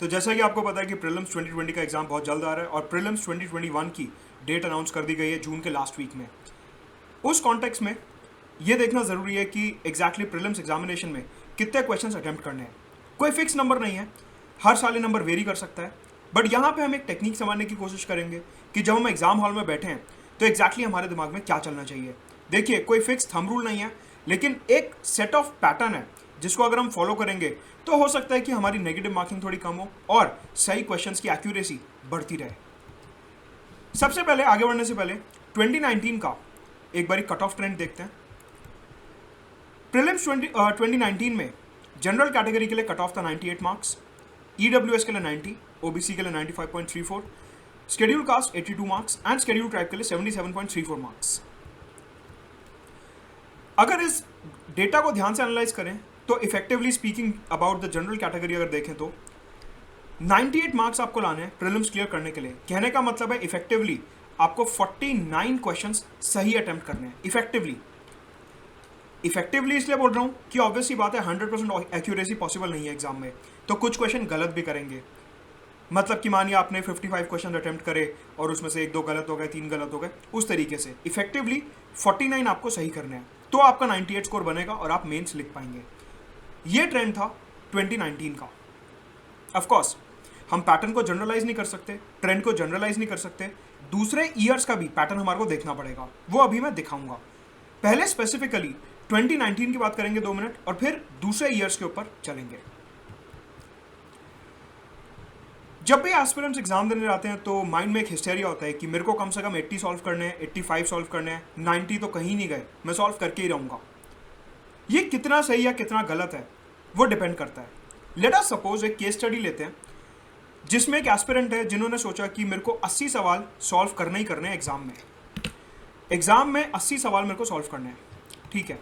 तो जैसा कि आपको पता है कि प्रीलिम्स 2020 का एग्जाम बहुत जल्द आ रहा है और प्रीलिम्स 2021 की डेट अनाउंस कर दी गई है जून के लास्ट वीक में। उस कॉन्टेक्स्ट में ये देखना ज़रूरी है कि एग्जैक्टली प्रीलिम्स एग्जामिनेशन में कितने क्वेश्चंस अटेम्प्ट करने हैं। कोई फिक्स नंबर नहीं है, हर साल ये नंबर वेरी कर सकता है, बट यहाँ पे हम एक टेक्निक समझने की कोशिश करेंगे कि जब हम एग्जाम हॉल में बैठे हैं तो एग्जैक्टली हमारे दिमाग में क्या चलना चाहिए। देखिए, कोई फिक्स थंब रूल नहीं है, लेकिन एक सेट ऑफ पैटर्न है जिसको अगर हम फॉलो करेंगे तो हो सकता है कि हमारी नेगेटिव मार्किंग थोड़ी कम हो और सही क्वेश्चंस की एक्यूरेसी बढ़ती रहे। सबसे पहले आगे बढ़ने से पहले 2019 का एक बारी कट ऑफ ट्रेंड देखते हैं। प्रीलिम्स 2019 में जनरल कैटेगरी के लिए कट ऑफ था 98 मार्क्स, ईडब्ल्यूएस के लिए 90, ओबीसी के लिए 95.34, schedule caste 82 marks and schedule tribe के लिए 77.34 मार्क्स। अगर इस डेटा को ध्यान से एनालाइज करें तो effectively speaking about the general category अगर देखें तो 98 मार्क्स आपको लाने हैं प्रीलिम्स क्लियर करने के लिए। कहने का मतलब है इफेक्टिवली आपको 49 क्वेश्चंस सही अटेम्प्ट करने हैं। इफेक्टिवली इसलिए बोल रहा हूं कि ऑब्वियसली बात है 100% एक्यूरेसी पॉसिबल नहीं है एग्जाम में, तो कुछ क्वेश्चन गलत भी करेंगे। मतलब कि मानिए आपने 55 क्वेश्चन अटेम्प्ट करे और उसमें से 1-2 गलत हो गए, 3 गलत हो गए, उस तरीके से इफेक्टिवली 49 आपको सही करने हैं, तो आपका 98 स्कोर बनेगा और आप मेंस लिख पाएंगे। ये ट्रेंड था 2019 का। ऑफ कोर्स हम पैटर्न को जनरलाइज नहीं कर सकते, ट्रेंड को जनरलाइज नहीं कर सकते, दूसरे ईयर्स का भी पैटर्न हमारे को देखना पड़ेगा, वो अभी मैं दिखाऊंगा। पहले स्पेसिफिकली 2019 की बात करेंगे 2 मिनट और फिर दूसरे ईयर्स के ऊपर चलेंगे। जब भी एस्पिरेंट्स एग्जाम देने जाते हैं तो माइंड में एक हिस्टेरिया होता है कि मेरे को कम से कम 80 सॉल्व करने हैं, 85 सॉल्व करने हैं, 90 तो कहीं नहीं गए, मैं सॉल्व करके ही रहूंगा। ये कितना सही या कितना गलत है वो डिपेंड करता है। लेट अस सपोज एक केस स्टडी लेते हैं जिसमें एक एस्पिरेंट है जिन्होंने सोचा कि मेरे को 80 सवाल सॉल्व करने ही करने हैं एग्जाम में 80 सवाल मेरे को सॉल्व करने हैं। ठीक है,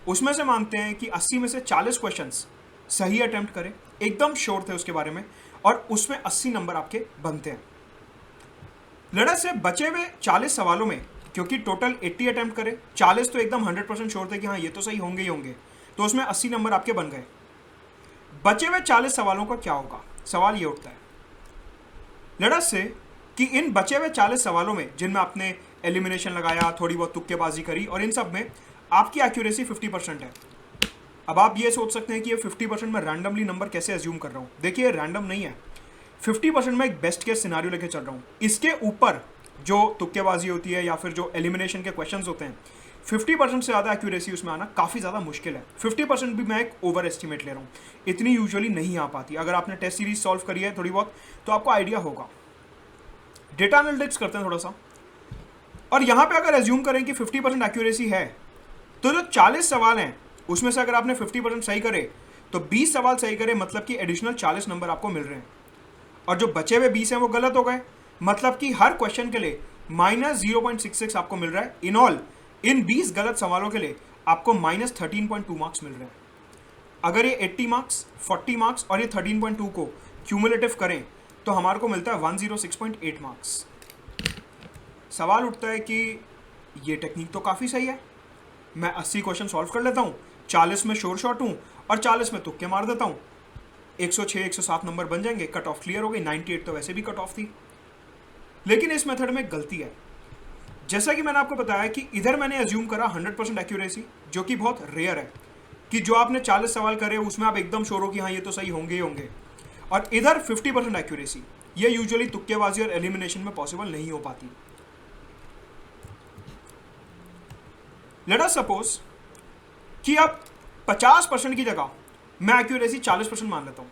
उसमें से मानते हैं कि 80 में से 40 क्वेश्चंस सही अटेम्प्ट करें, एकदम श्योर थे उसके बारे में, और उसमें 80 नंबर आपके बनते हैं। लड़ा से बचे हुए 40 सवालों में, क्योंकि टोटल 80 अटेम्प्ट करे, 40 तो एकदम 100% श्योर थे कि हाँ ये तो सही होंगे ही होंगे, तो उसमें 80 नंबर आपके बन गए। बचे हुए 40 सवालों का क्या होगा? सवाल ये उठता है लड़ा से कि इन बचे हुए 40 सवालों में जिनमें आपने एलिमिनेशन लगाया, थोड़ी बहुत तुक्केबाजी करी, और इन सब में आपकी एक्यूरेसी 50% है। अब आप ये सोच सकते हैं कि ये 50% में रैंडमली नंबर कैसे एज्यूम कर रहा हूँ। देखिए, रैंडम नहीं है, 50% में एक बेस्ट केस सिनारियो लेके चल रहा हूँ। इसके ऊपर जो तुक्केबाजी होती है या फिर जो एलिमिनेशन के क्वेश्चंस होते हैं, 50% से ज़्यादा एक्यूरेसी उसमें आना काफ़ी ज़्यादा मुश्किल है। 50% भी मैं एक ओवर एस्टिमेट ले रहा हूँ, इतनी यूजुअली नहीं आ पाती। अगर आपने टेस्ट सीरीज सॉल्व करी है थोड़ी बहुत तो आपको आइडिया होगा। डेटा एनालिटिक्स करते हैं थोड़ा सा, और यहाँ पे अगर एज्यूम करें कि 50% एक्यूरेसी है, तो जो 40 सवाल हैं उसमें से अगर आपने 50% सही करे तो 20 सवाल सही करे, मतलब कि एडिशनल 40 नंबर आपको मिल रहे हैं। और जो बचे हुए 20 हैं वो गलत हो गए, मतलब कि हर क्वेश्चन के लिए -0.66 आपको मिल रहा है। इन ऑल इन 20 गलत सवालों के लिए आपको -13.2 मार्क्स मिल रहे हैं। अगर ये 80 मार्क्स, 40 मार्क्स और ये 13.2 को क्यूमुलेटिव करें तो हमारे को मिलता है 106.8 मार्क्स। सवाल उठता है कि ये टेक्निक तो काफ़ी सही है, मैं 80 क्वेश्चन सॉल्व कर लेता हूँ, 40 में श्योर शॉट हूँ और 40 में तुक्के मार देता हूँ, 106 107 नंबर बन जाएंगे, कट ऑफ क्लियर हो गई। 98 तो वैसे भी कट ऑफ थी। लेकिन इस मेथड में गलती है। जैसा कि मैंने आपको बताया कि इधर मैंने एज्यूम करा 100% एक्यूरेसी, जो कि बहुत रेयर है, कि जो आपने 40 सवाल करे उसमें आप एकदम श्योर हो कि हाँ ये तो सही होंगे ही होंगे, और इधर 50% एक्यूरेसी। ये यूजुअली तुक्केबाजी और एलिमिनेशन में पॉसिबल नहीं हो पाती। लेट अस सपोज कि अब 50% की जगह मैं एक्यूरेसी 40% मान लेता हूँ,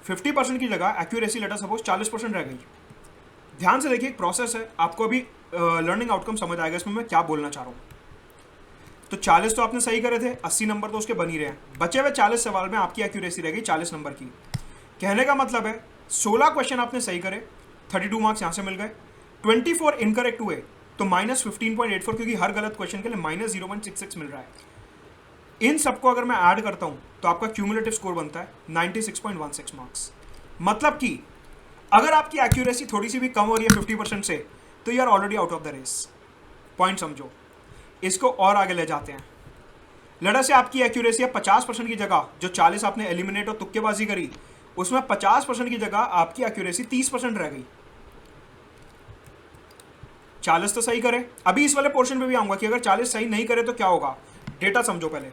50% की जगह एक्यूरेसी लेट अस सपोज 40% रह गई। ध्यान से देखिए, एक प्रोसेस है, आपको अभी लर्निंग आउटकम समझ आएगा इसमें मैं क्या बोलना चाह रहा हूँ। तो 40 तो आपने सही करे थे, 80 नंबर तो उसके बन ही रहे हैं। बचे हुए 40 सवाल में आपकी एक्यूरेसी रह गई 40 नंबर की। कहने का मतलब है 16 क्वेश्चन आपने सही करे, 32 मार्क्स यहाँ से मिल गए। 24 इनकरेक्ट हुए तो -15.84, क्योंकि हर गलत क्वेश्चन के लिए -0.66 मिल रहा है। इन सबको अगर मैं ऐड करता हूँ तो आपका क्यूमुलेटिव स्कोर बनता है 96.16 मार्क्स। मतलब कि अगर आपकी एक्यूरेसी थोड़ी सी भी कम हो रही है 50% से, तो you are already out of the race. Point समझो। इसको और आगे ले जाते हैं। लड़ा से आपकी एक्यूरेसी है 50% की जगह जो 40 आपने एलिमिनेट और तुक्केबाजी करी, उसमें 50% की जगह आपकी एक्यूरेसी 30% रह गई। 40 तो सही करे। अभी इस वाले पोर्शन पे भी आऊंगा कि अगर 40 सही नहीं करे तो क्या होगा। डेटा समझो पहले।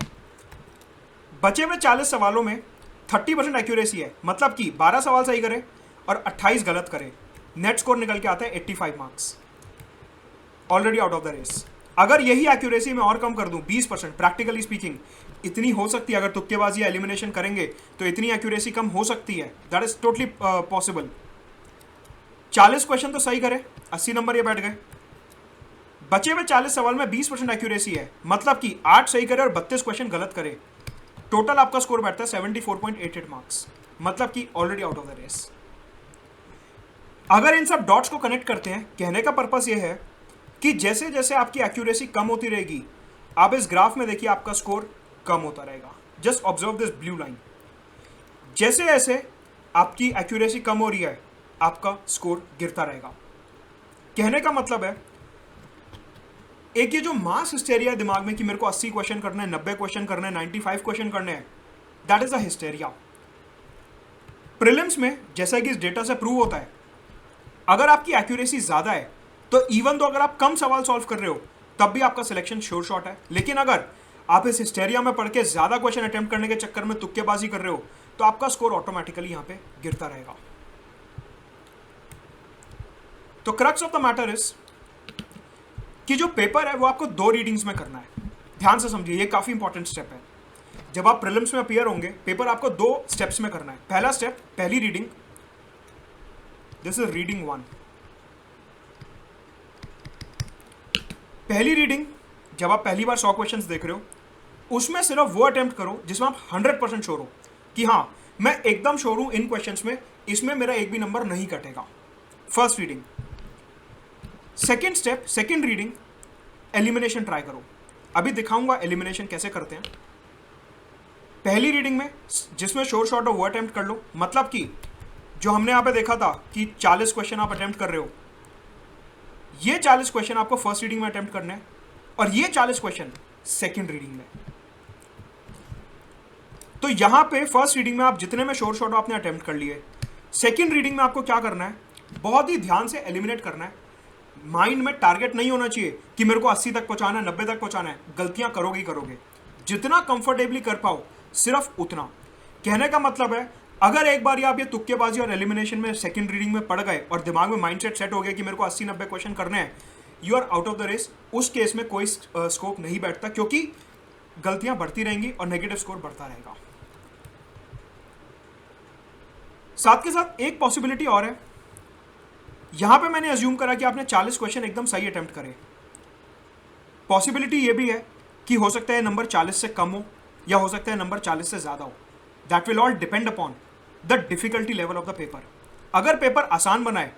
बचे हुए 40 सवालों में 30% एक्यूरेसी है, मतलब कि 12 सवाल सही करे और 28 गलत करे, नेट स्कोर निकल के आता है 85 marks, already out of the race. अगर यही एक्यूरेसी मैं और कम कर दूं 20%, प्रैक्टिकली स्पीकिंग इतनी हो सकती है, अगर तुक्केबाजी या एलिमिनेशन करेंगे तो इतनी एक्यूरेसी कम हो सकती है, that is totally possible. 40 question तो सही करे, 80 नंबर ये बैठ गए। बचे हुए 40 सवाल में 20% एक्यूरेसी है, मतलब कि 8 सही करे और 32 क्वेश्चन गलत करे, टोटल आपका स्कोर बैठता है 74.88 मार्क्स, मतलब कि already out of the race. अगर इन सब डॉट्स को कनेक्ट करते हैं, कहने का पर्पस यह है कि जैसे जैसे आपकी एक्यूरेसी कम होती रहेगी, आप इस ग्राफ में देखिए आपका स्कोर कम होता रहेगा। Just observe this blue line. जैसे जैसे आपकी एक्यूरेसी कम हो रही है, आपका स्कोर गिरता रहेगा। कहने का मतलब है, एक ये जो मास हिस्टेरिया है दिमाग में कि मेरे को 80 क्वेश्चन करने हैं, 90 क्वेश्चन करने हैं, 95 क्वेश्चन करने हैं, that is a hysteria. Prelims में जैसा कि इस डेटा से प्रूव होता है, अगर आपकी एक्यूरेसी ज्यादा है तो इवन तो अगर आप कम सवाल सॉल्व कर रहे हो तब भी आपका सिलेक्शन श्योर शॉट है। लेकिन अगर आप इस हिस्टेरिया में पढ़ के ज्यादा क्वेश्चन अटेम्प्ट करने के चक्कर में तुक्केबाजी कर रहे हो तो आपका स्कोर ऑटोमेटिकली यहां पे गिरता रहेगा। तो crux of the matter is कि जो पेपर है वो आपको 2 रीडिंग्स में करना है। ध्यान से समझिए, ये काफी इंपॉर्टेंट स्टेप है। जब आप प्रीलिम्स में अपीयर होंगे, पेपर आपको 2 स्टेप्स में करना है। पहला स्टेप, पहली रीडिंग, दिस इज रीडिंग 1। पहली रीडिंग जब आप पहली बार 100 क्वेश्चंस देख रहे हो, उसमें सिर्फ वो अटेम्प्ट करो जिसमें आप 100% श्योर हो कि हाँ मैं एकदम श्योर हूं इन क्वेश्चंस में, इसमें मेरा एक भी नंबर नहीं कटेगा। First reading. Second step, second reading, elimination try करो। अभी दिखाऊंगा एलिमिनेशन कैसे करते हैं। पहली रीडिंग में जिसमें श्योर शॉट हो वो अटेम्प्ट कर लो, मतलब कि जो हमने यहां पे देखा था कि 40 क्वेश्चन आप अटेम्प्ट कर रहे हो, ये 40 क्वेश्चन आपको फर्स्ट रीडिंग में अटेम्प्ट करने हैं और ये 40 क्वेश्चन सेकेंड रीडिंग में। तो यहां पे फर्स्ट रीडिंग में आप जितने में श्योर शॉट आपने अटेम्प्ट कर लिए, सेकेंड रीडिंग में आपको क्या करना है, बहुत ही ध्यान से एलिमिनेट करना है। माइंड में टारगेट नहीं होना चाहिए कि मेरे को 80 तक पहुंचाना है, 90 तक पहुंचाना है। गलतियां करोगे ही करोगे, जितना कंफर्टेबली कर पाओ सिर्फ उतना। कहने का मतलब है, अगर एक बार आप ये तुक्केबाजी और एलिमिनेशन में सेकंड रीडिंग में पड़ गए और दिमाग में माइंडसेट सेट हो गया कि मेरे को 80-90 क्वेश्चन करने हैं, you are out of the race. उस केस में कोई स्कोप नहीं बैठता, क्योंकि गलतियां बढ़ती रहेंगी और नेगेटिव स्कोर बढ़ता रहेगा। साथ के साथ एक पॉसिबिलिटी और है। यहां पे मैंने अज्यूम करा कि आपने 40 क्वेश्चन एकदम सही अटेम्प्ट करे। पॉसिबिलिटी ये भी है कि हो सकता है नंबर 40 से कम हो या हो सकता है नंबर 40 से ज्यादा हो। That will all depend upon the difficulty level of the paper. अगर पेपर आसान बनाए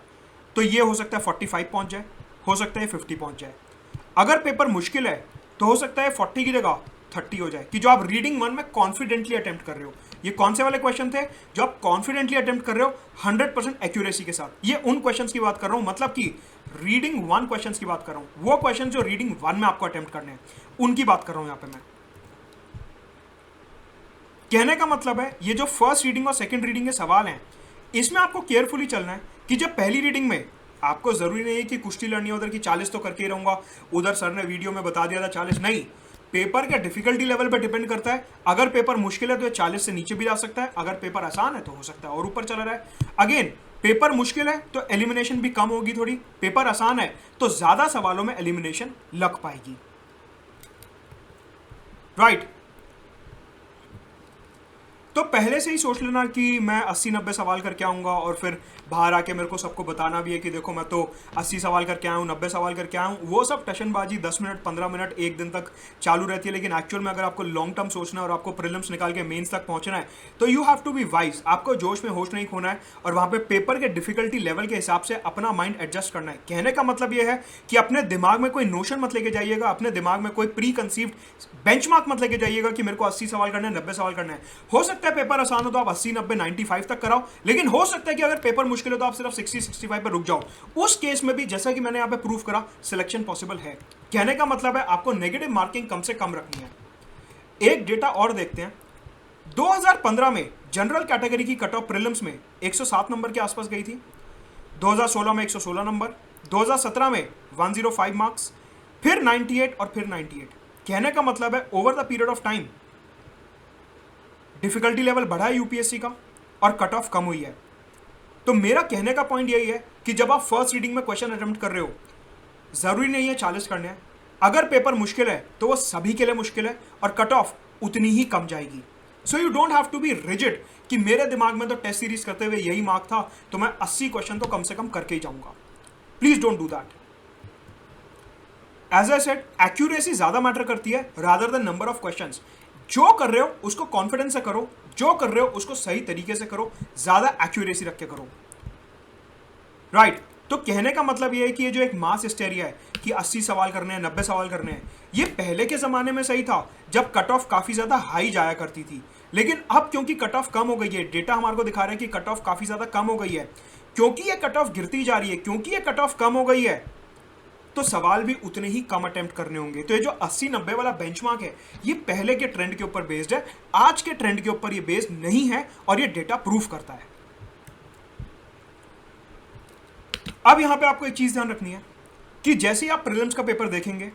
तो ये हो सकता है 45 पहुंच जाए, हो सकता है 50 पहुंच जाए। अगर पेपर मुश्किल है तो हो सकता है 40 की जगह 30 हो जाए, कि जो आप रीडिंग 1 में कॉन्फिडेंटली अटेम्प्ट कर रहे हो। ये कौन से वाले क्वेश्चन थे जो आप कॉन्फिडेंटली अटेम्प्ट कर रहे हो 100% एक्यूरेसी के साथ। ये उन क्वेश्चंस की बात कर रहा हूं, मतलब कि रीडिंग 1 क्वेश्चंस की बात कर रहा हूं। वो क्वेश्चन जो रीडिंग 1 में आपको अटेम्प्ट करने हैं उनकी बात कर रहा हूं यहां पे मैं। कहने का मतलब है, ये जो फर्स्ट रीडिंग और सेकंड रीडिंग के सवाल हैं, इसमें आपको केयरफुली चलना है कि जब पहली रीडिंग में आपको जरूरी नहीं है कि कुश्ती लड़नी है उधर की 40 तो करके ही रहूंगा, उधर सर ने वीडियो में बता दिया था 40 नहीं। पेपर के डिफिकल्टी लेवल पे डिपेंड करता है। अगर पेपर मुश्किल है तो ये 40 से नीचे भी जा सकता है, अगर पेपर आसान है तो हो सकता है और ऊपर चला रहा है। अगेन, पेपर मुश्किल है तो एलिमिनेशन भी कम होगी थोड़ी, पेपर आसान है तो ज्यादा सवालों में एलिमिनेशन लग पाएगी। राइट। तो पहले से ही सोच लेना कि मैं 80-90 सवाल करके आऊँगा और फिर बाहर आके मेरे को सबको बताना भी है कि देखो मैं तो 80 सवाल करके आया हूँ, 90 सवाल करके आया हूँ। वो सब टशनबाजी 10 मिनट 15 मिनट एक दिन तक चालू रहती है। लेकिन एक्चुअल में अगर आपको लॉन्ग टर्म सोचना है और आपको प्रीलिम्स निकाल के मेंस तक पहुंचना है तो you have to be wise. आपको जोश में होश नहीं खोना है और वहाँ पे पेपर के डिफिकल्टी लेवल के हिसाब से अपना माइंड एडजस्ट करना है। कहने का मतलब ये है कि अपने दिमाग में कोई नोशन मत लेके जाइएगा, अपने दिमाग में कोई प्री कंसीव्ड बेंचमार्क मत लेके जाइएगा कि मेरे को 80 सवाल करना है, 90 सवाल करना है। हो सकता है पेपर आसान हो तो आप 80, 90, 95 तक कराओ, लेकिन हो सकता है कि अगर पेपर मुश्किल हो तो आप सिर्फ 60-65 पर रुक जाओ। उस केस में भी जैसा कि मैंने यहां पे प्रूव करा, सिलेक्शन पॉसिबल है। कहने का मतलब है आपको नेगेटिव मार्किंग कम से कम रखनी है। एक डेटा और देखते हैं। 2015 में जनरल कैटेगरी की कट ऑफ प्रीलिम्स में 107 नंबर के आसपास गई थी, 2016 में 116 नंबर, 2017 में 105 मार्क्स, फिर 98 और फिर 98। कहने का मतलब है over the period of time difficulty level बढ़ा है यूपीएससी का और कट ऑफ कम हुई है। तो मेरा कहने का पॉइंट यही है कि जब आप फर्स्ट रीडिंग में क्वेश्चन अटेम्प्ट कर रहे हो, जरूरी नहीं है 40 करने हैं। अगर पेपर मुश्किल है तो वो सभी के लिए मुश्किल है और कट ऑफ उतनी ही कम जाएगी। So you don't have to be rigid कि मेरे दिमाग में तो टेस्ट सीरीज करते हुए यही मार्क था तो मैं 80 क्वेश्चन तो कम से कम करके ही जाऊंगा। Please don't do that. As I said, accuracy ज्यादा मैटर करती है rather than number of questions. जो कर रहे हो उसको कॉन्फिडेंस से करो, जो कर रहे हो उसको सही तरीके से करो, ज्यादा एक्यूरेसी रख के करो। राइट तो कहने का मतलब यह है कि ये जो एक मास हिस्टेरिया है कि 80 सवाल करने हैं, 90 सवाल करने हैं, ये पहले के जमाने में सही था जब कट ऑफ काफी ज्यादा हाई जाया करती थी। लेकिन अब क्योंकि कट ऑफ कम हो गई है, डेटा हमारे को दिखा रहा है कि कट ऑफ काफी ज्यादा कम हो गई है, क्योंकि ये कट ऑफ गिरती जा रही है, क्योंकि ये कट ऑफ कम हो गई है, तो सवाल भी उतने ही कम अटेम्प्ट करने होंगे। तो ये जो 80-90 वाला बेंचमार्क है ये पहले के ट्रेंड के ऊपर बेस्ड है, आज के ट्रेंड के ऊपर ये बेस्ड नहीं है और ये डेटा प्रूफ करता है। अब यहां पे आपको एक चीज ध्यान रखनी है कि जैसे ही आप प्रीलिम्स का पेपर देखेंगे,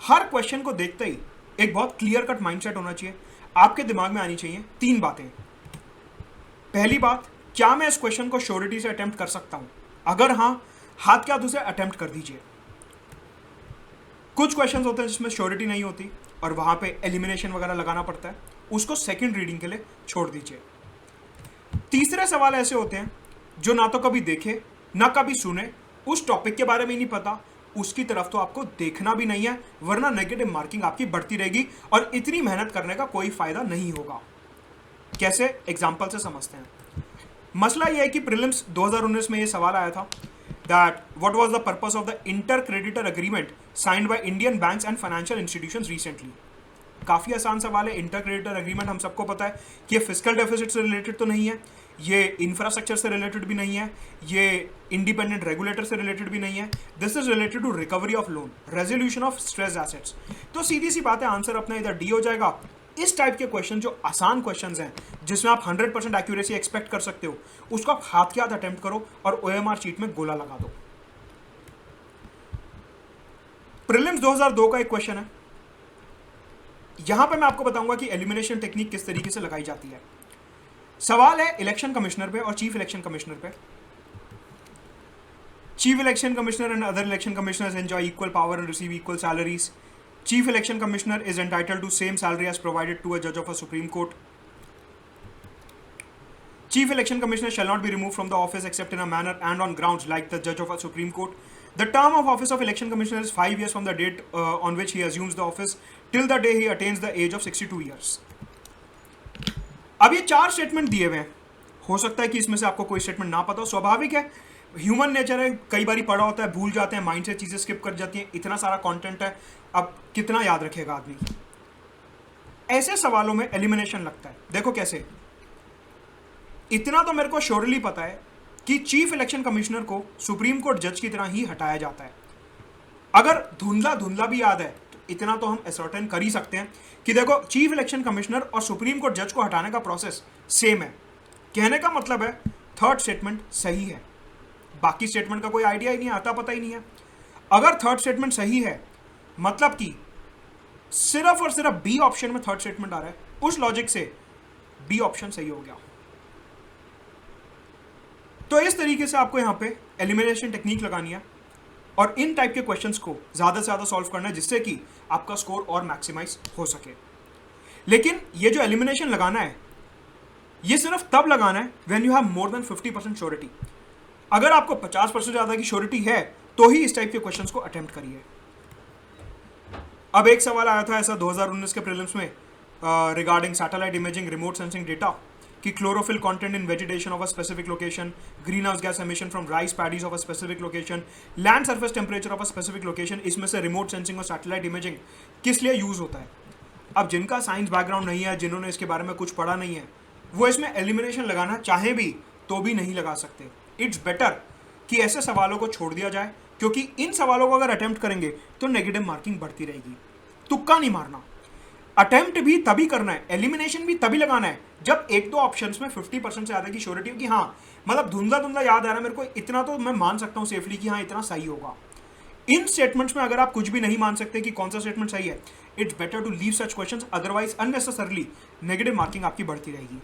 हर क्वेश्चन को देखते ही एक बहुत क्लियर कट माइंडसेट होना चाहिए। आपके दिमाग में आनी चाहिए 3 बातें। पहली बात, क्या मैं इस क्वेश्चन को श्योरिटी से अटेम्प्ट कर सकता हूं? अगर हां, हाथ के हाथ उसे अटेम्प्ट कर दीजिए। कुछ क्वेश्चंस होते हैं जिसमें श्योरिटी नहीं होती और वहां पे एलिमिनेशन वगैरह लगाना पड़ता है, उसको सेकंड रीडिंग के लिए छोड़ दीजिए। तीसरे सवाल ऐसे होते हैं जो ना तो कभी देखे ना कभी सुने, उस टॉपिक के बारे में नहीं पता, उसकी तरफ तो आपको देखना भी नहीं है, वरना नेगेटिव मार्किंग आपकी बढ़ती रहेगी और इतनी मेहनत करने का कोई फायदा नहीं होगा। कैसे? एग्जाम्पल से समझते हैं। मसला यह है कि प्रीलिम्स 2019 में यह सवाल आया था that what was the purpose of the inter-creditor agreement signed by Indian banks and financial institutions recently। काफी आसान सवाल है। इंटर क्रेडिटर एग्रीमेंट हम सबको पता है कि ये फिस्कल डेफिसिट से रिलेटेड तो नहीं है, ये इंफ्रास्ट्रक्चर से रिलेटेड भी नहीं है, ये इंडिपेंडेंट रेगुलेटर से रिलेटेड भी नहीं है। This is related to recovery of loan, resolution of stress assets. तो सीधी सी बात है, आंसर अपना इधर डी हो जाएगा। इस टाइप के क्वेश्चन जो आसान क्वेश्चंस हैं जिसमें आप 100% एक्यूरेसी एक्सपेक्ट कर सकते हो, उसको आप हाथ के हाथ अटेम्प्ट करो और ओएमआर शीट में गोला लगा दो। प्रीलिम्स 2002 का एक क्वेश्चन है, यहां पे मैं आपको बताऊंगा कि एलिमिनेशन टेक्निक किस तरीके से लगाई जाती है। सवाल है इलेक्शन कमिश्नर पे और चीफ इलेक्शन कमिश्नर पे। Chief election commissioner and other election commissioners enjoy equal power and receive equal salaries. Chief Election Commissioner is entitled to same salary as provided to a judge of a Supreme Court. Chief Election Commissioner shall not be removed from the office except in a manner and on grounds like the judge of a Supreme Court. The term of office of Election Commissioner is 5 years from the date on which he assumes the office till the day he attains the age of 62 years. अब ये 4 statement दिए हुए हैं, हो सकता है कि इसमें से आपको कोई स्टेटमेंट ना पता हो, स्वाभाविक है, ह्यूमन नेचर है, कई बार पढ़ा होता है, भूल जाते हैं, माइंड से चीजें स्किप कर जाती हैं, इतना सारा कंटेंट है, अब कितना याद रखेगा आदमी। ऐसे सवालों में एलिमिनेशन लगता है। देखो कैसे, इतना तो मेरे को श्योरली पता है कि चीफ इलेक्शन कमिश्नर को सुप्रीम कोर्ट जज की तरह ही हटाया जाता है। अगर धुंधला धुंधला भी याद है तो इतना तो हम असर्टेन कर ही सकते हैं कि देखो, चीफ इलेक्शन कमिश्नर और सुप्रीम कोर्ट जज को हटाने का प्रोसेस सेम है। कहने का मतलब है थर्ड स्टेटमेंट सही है, बाकी स्टेटमेंट का कोई आइडिया ही नहीं, आता पता ही नहीं है। अगर थर्ड स्टेटमेंट सही है मतलब कि सिर्फ और सिर्फ बी ऑप्शन में थर्ड स्टेटमेंट आ रहा है, उस लॉजिक से बी ऑप्शन सही हो गया। तो इस तरीके से आपको यहां पे एलिमिनेशन टेक्निक लगानी है और इन टाइप के क्वेश्चंस को ज्यादा से ज्यादा सॉल्व करना है जिससे कि आपका स्कोर और मैक्सिमाइज हो सके। लेकिन ये जो एलिमिनेशन लगाना है ये सिर्फ तब लगाना है when you have more than 50% surety. अगर आपको 50% ज्यादा की श्योरिटी है तो ही इस टाइप के क्वेश्चंस को अटेम्प्ट करिए। अब एक सवाल आया था ऐसा 2019 के प्रीलिम्स में regarding satellite imaging remote sensing data कि chlorophyll content in vegetation of a specific location, green house gas emission from rice paddies of a specific location, land surface temperature of a specific location, इसमें से remote sensing और satellite imaging किस लिए use होता है। अब जिनका science background नहीं है, जिन्होंने इसके बारे में कुछ पढ़ा नहीं है, वो इसमें एलिमिनेशन लगाना चाहे भी तो भी नहीं लगा सकते। इट्स बेटर कि ऐसे सवालों को छोड़ दिया जाए, क्योंकि इन सवालों को अगर अटेम्प्ट करेंगे तो नेगेटिव मार्किंग बढ़ती रहेगी। तुक्का नहीं मारना। अटेम्प्ट भी तभी करना है, एलिमिनेशन भी तभी लगाना है जब एक दो ऑप्शंस में 50% से ज़्यादा की श्योरिटी हो कि हाँ, मतलब धुंधला धुंधला याद आ रहा है मेरे को, इतना तो मैं मान सकता हूँ सेफली कि हाँ इतना सही होगा। इन स्टेटमेंट्स में अगर आप कुछ भी नहीं मान सकते कि कौन सा स्टेटमेंट सही है, it's better to leave such questions, otherwise unnecessarily negative marking आपकी बढ़ती रहेगी।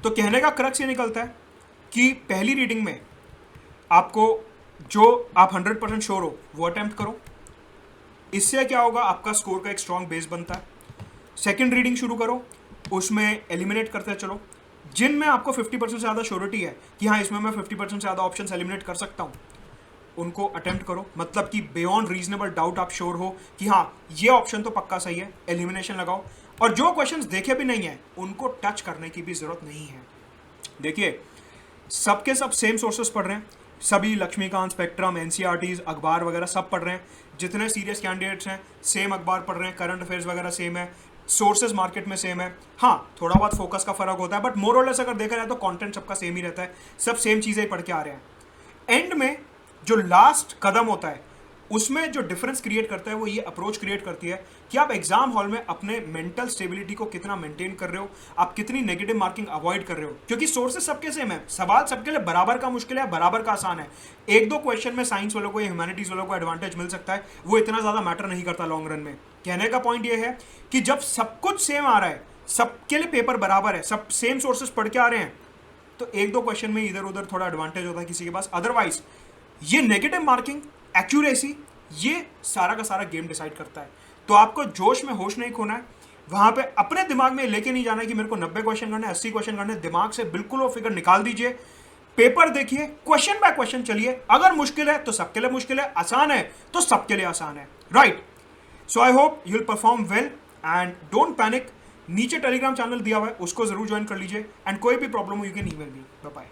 तो कहने का क्रक्स ये निकलता है कि पहली रीडिंग में आपको जो आप 100% श्योर हो वो अटेम्प्ट करो, इससे क्या होगा, आपका स्कोर का एक स्ट्रॉन्ग बेस बनता है। सेकंड रीडिंग शुरू करो, उसमें एलिमिनेट करते चलो, जिनमें आपको 50% से ज़्यादा श्योरिटी है कि हाँ इसमें मैं 50% से ज़्यादा ऑप्शंस एलिमिनेट कर सकता हूँ, उनको अटेम्प्ट करो, मतलब कि बियॉन्ड रीजनेबल डाउट आप श्योर हो कि हाँ ये ऑप्शन तो पक्का सही है, एलिमिनेशन लगाओ। और जो क्वेश्चंस देखे भी नहीं है उनको टच करने की भी जरूरत नहीं है। देखिए सबके सब सेम सोर्सेस पढ़ रहे हैं, सभी लक्ष्मीकांत, स्पेक्ट्रम, एनसीईआरटीज, अखबार वगैरह सब पढ़ रहे हैं, जितने सीरियस कैंडिडेट्स हैं सेम अखबार पढ़ रहे हैं, करंट अफेयर्स वगैरह सेम है, सोर्सेज मार्केट में सेम है। हाँ थोड़ा बहुत फोकस का फर्क होता है, बट मोर और लेस अगर देखा जाए तो कंटेंट सबका सेम ही रहता है, सब सेम चीज़ें ही पढ़ के आ रहे हैं। एंड में जो लास्ट कदम होता है उसमें जो डिफरेंस क्रिएट करता है वो ये अप्रोच क्रिएट करती है कि आप एग्जाम हॉल में अपने मेंटल स्टेबिलिटी को कितना मेंटेन कर रहे हो, आप कितनी नेगेटिव मार्किंग अवॉइड कर रहे हो, क्योंकि सोर्सेस सबके सेम है, सवाल सबके लिए बराबर का मुश्किल है, बराबर का आसान है। एक दो क्वेश्चन में साइंस वालों को या ह्यूमैनिटीज वालों को एडवांटेज मिल सकता है, वो इतना ज्यादा मैटर नहीं करता लॉन्ग रन में। कहने का पॉइंट ये है कि जब सब कुछ सेम आ रहा है, सबके लिए पेपर बराबर है, सब सेम सोर्सेस पढ़ के आ रहे हैं, तो एक दो क्वेश्चन में इधर उधर थोड़ा एडवांटेज होता है किसी के पास। अदरवाइज ये नेगेटिव मार्किंग, एक्यूरेसी, ये सारा का सारा गेम डिसाइड करता है। तो आपको जोश में होश नहीं खोना है, वहां पे अपने दिमाग में लेके नहीं जाना है कि मेरे को 90 क्वेश्चन करने, 80 क्वेश्चन करने, दिमाग से बिल्कुल वो फिगर निकाल दीजिए, पेपर देखिए, क्वेश्चन बाय क्वेश्चन चलिए। अगर मुश्किल है तो सबके लिए मुश्किल है, आसान है तो सबके लिए आसान है, right. So I hope you will perform well and don't panic. नीचे टेलीग्राम चैनल दिया हुआ है, उसको जरूर ज्वाइन कर लीजिए, एंड कोई भी प्रॉब्लम हो you can email me. Bye bye.